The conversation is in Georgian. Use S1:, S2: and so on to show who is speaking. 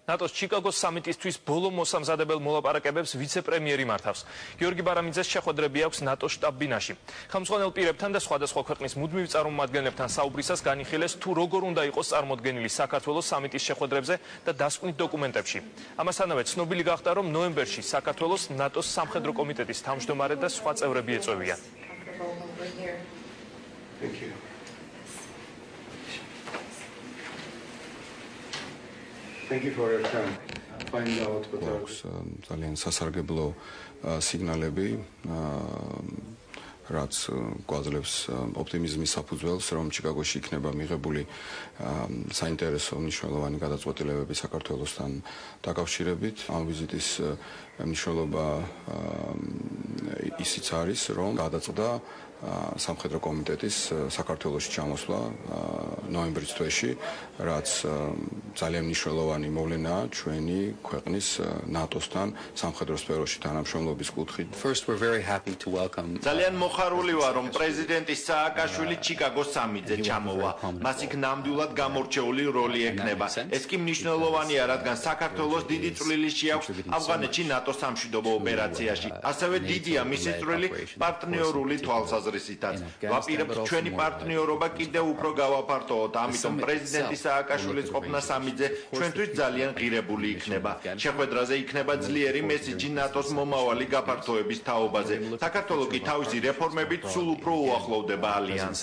S1: ნატოს ჩიკაგოს სამიტისთვის ბოლო მოსამზადებელ მოლაპარაკებებს ვიცე-პრემიერი მართავს. გიორგი ბარამიძეს შეხვედრები აქვს ნატოს შტაბ-ბინაში. ხელმძღვანელ პირებთან და სხვადასხვა ქვეყნის მუდმივ წარმომადგენლებთან საუბრისას განიხილეს თუ როგორ უნდა იყოს წარმოდგენილი საქართველოს სამიტის შეხვედრებზე და დასკვნით დოკუმენტებში. ამასთანავე ცნობილი გახდა, რომ ნოემბერში საქართველოს ნატოს სამხედრო კომიტეტის თავმჯდომარე და სხვა წევრები ეწვევიან.
S2: Thank you for your time. Find out what
S3: ძალიან სასარგებლო სიგნალები, რაც გვაძლევს ოპტიმიზმის საფუძველს, რომ ჩიკაგოში იქნება მიღებული საინტერესო მნიშვნელოვანი გადაწყვეტილებები საქართველოსთან დაკავშირებით. ამ ვიზიტის მნიშვნელობა ისიც არის, რომ გადაწყდა სამხედრო კომიტეტის საქართველოში ჩამოსვლა ნოემბრის თვეში, რაც ძალიან მნიშვნელოვანი მოვლენაა ჩვენი ქვეყნის ნატოსთან სამხედრო სფეროში თანამშრომლობის კუთხით.
S4: First, we're very happy to welcome.
S5: ძალიან მოხარული ვარ, რომ პრეზიდენტი სააკაშვილი ჩიკაგოს სამიტზე ჩამოვა. მას იქ ნამდვილად გამორჩეული როლი ექნება. ეს კი მნიშვნელოვანია, რადგან საქართველოს დიდი წვლილი აქვს ავღანეთში ნატოს სამშვიდობო ოპერაციაში. ასევე დიდია მისი წვლილი პარტნიორული თვალსაზრისით. ვაპირებთ ჩვენი პარტნიორობა კიდევ უფრო გავაფართოვოთ, ამიტომ პრეზიდენტი სააკაშვილის ყოფნა სამიტზე ჩვენთვის ძალიან ღირებული იქნება. შეხვედრაზე იქნება ძლიერი მესიჯი ნატოს მომავალი გაფართოების თაობაზე. საქართველო კი თავისი რეფორმებით სულ უფრო უახლოვდება ალიანსს.